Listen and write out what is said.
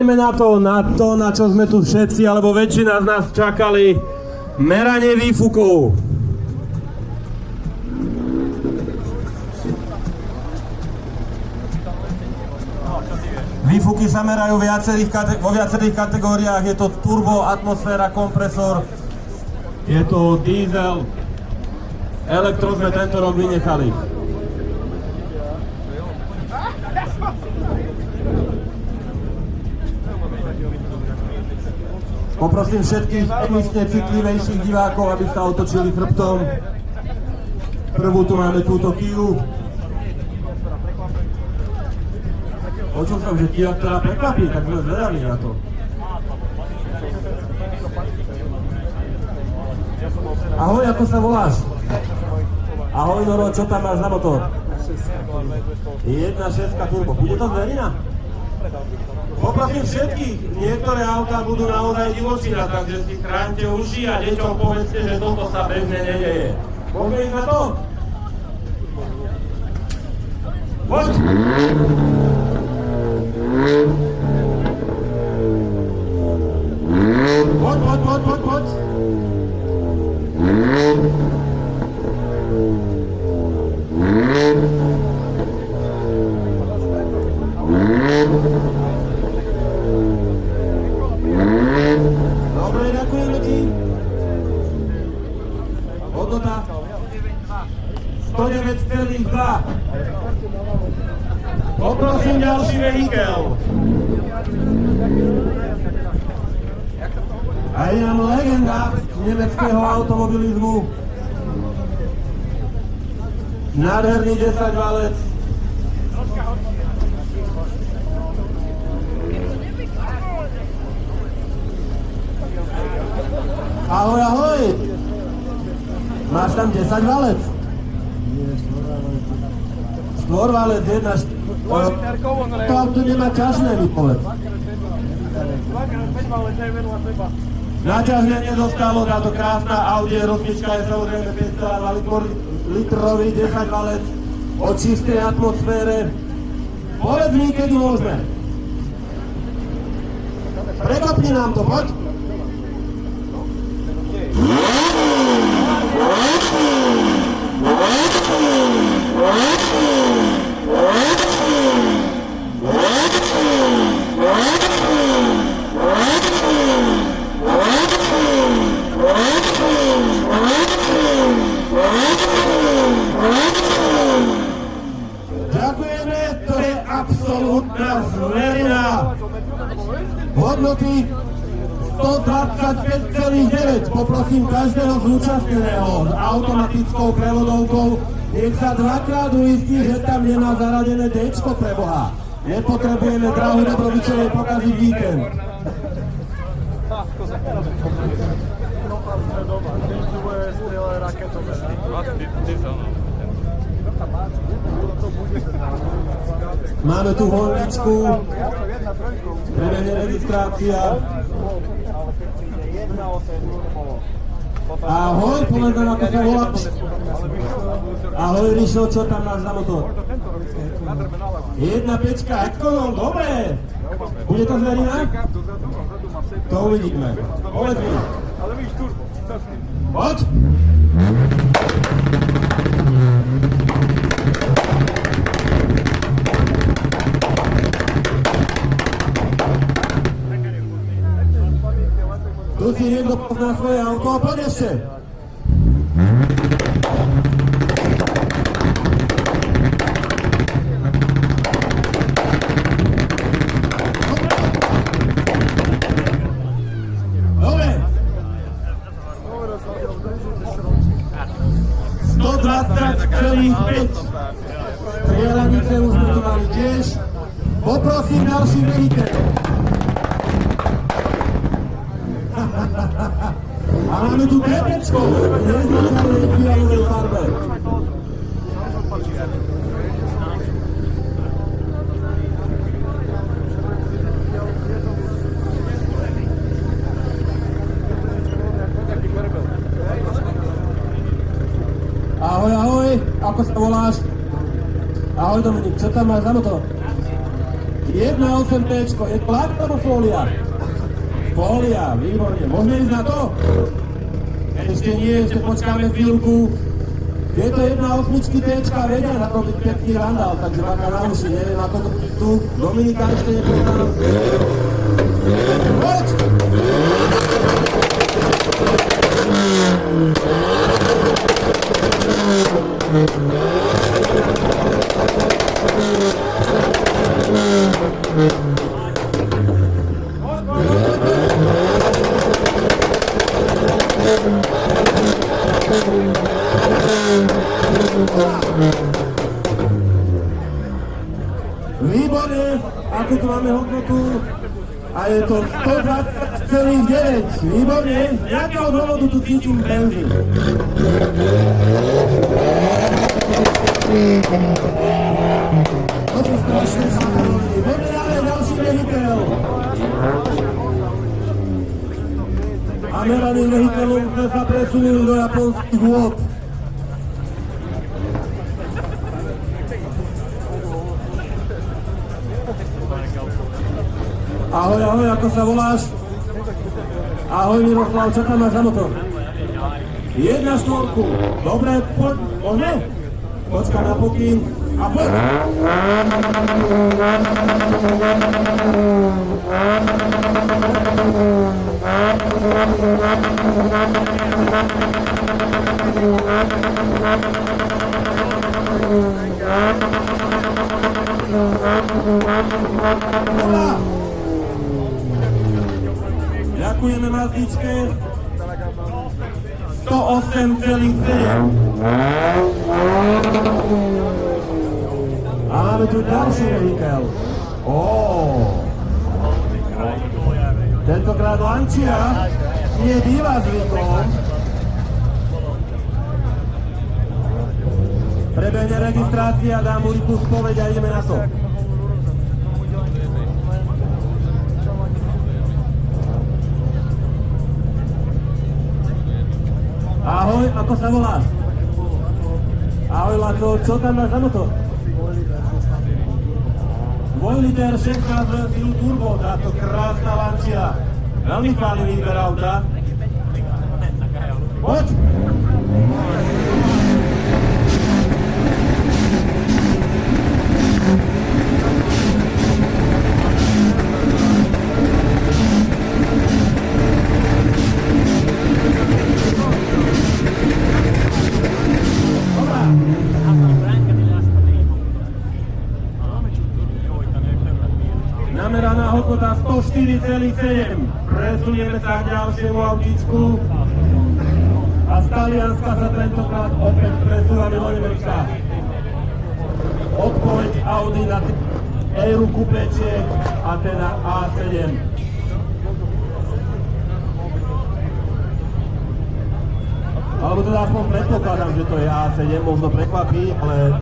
Na čo sme tu všetci, alebo väčšina z nás čakali, meranie výfukov. Výfuky sa merajú vo viacerých kategóriách, je to turbo, atmosféra, kompresor, je to diesel, elektro sme tento rok vynechali. Poprosím všetkých emisne citlivejších divákov, aby sa otočili chrbtom. Prvú tu máme túto Kiu. Počul som, že Kia ktorá prekvapí, tak sme zvedaví na to. Ahoj, ako sa voláš? Ahoj Noro, čo tam máš na motor? 1.6 turbo. Bude to zverina? Poprosím všetkých, niektoré autá budú naozaj divočina, takže si chránte uši a deťom povedzte, že toto sa bežne nedeje. Môžeme ísť na to? Poď! Poď! Dobre, ďakujeme ti. Hodnota 109,2. Poprosím ďalší vehikel. A je nám legenda nemeckého automobilizmu. Nádherný 10 valec. Ahoj, ahoj! Máš tam 10 valec? Štvorvalec, jedna to auto nemá ťažné, mi povedz. Na ťažné nezostalo, táto krásna Audi R8 je samozrejme 5,2 litrový 10 valec o čistej atmosfére. Povedz mi, kedy môžeme. Prekopni nám to, poď! Ďakujeme, to je absolútna zverina. Hodnoty 125,9. Poprosím každého zúčastneného s automatickou prevodovkou, nech sa dvakrát uistí, že tam nemá zaradené D-čko pre Boha. Nepotrebujeme Drahu Dobrovičovej pokaziť víkend. Máme tu voľničku, prebehne registrácia. Ahoj, povedz nám, ako sa voláš. Ahoj, Rišo, čo tam máš za motor? 1.5 Exconom, dobre. Bude to zverina? To uvidíme. Povedz mi. Poď. Tu si niekto pozná svoje auto a poď ešte. Dobre. 120,5. Strieľanice už sme tu mali tiež. Poprosím ďalší vehikel. A máme tu TTčko, neznačenej fialovej farbe. Ahoj, ahoj, ako sa voláš? Ahoj Dominik, čo tam máš za motor? 1.8 T-čko, je to lak alebo fólia? Fólia, výborne. Môžeme ísť na to? Ešte nie, ešte počkáme chvíľku. Tieto 1.8 T-čka vedia narobiť pekný randál, takže bacha na uši, neviem ako to bude tu. Dominika ešte nepoznám. Poď! Výborne, akú tu máme hodnotu a je to 120,9. Výborne, z nejakého dôvodu tu cítim benzín. To sú strašné samovolky. Poďme ďalej, ďalší vehiteľ. A meraných vehiteľov sme sa presunuli do japonských vôd. Ahoj, ahoj, ako sa voláš? Ahoj Miroslav, čo tam máš za motor? 1.4. Dobre, poď, môžeme? Počkaj na pokyn a poď! Ďakujeme Mazdičke. 108,7. A máme tu ďalší vehikel. Tentokrát Lancia nie býva zvykom. Prebehne registrácia, dám mu rýchlu spoveď a ideme na to. Ahoj, ako sa voláš? Ahoj Laco, čo tam máš za motor? 2 liter 16 kg turbo, táto krásna Lancia. Veľmi chváli výber auta. Poď! Nameraná hodnota 104,7. Presunieme sa k ďalšiemu autičku. A z Talianska sa tentokrát opäť presúvame do Nemecka. Odpoveď Audi na éru kupečiek a teda A7. Alebo teda aspoň predpokladám, že to je A7, možno prekvapí, ale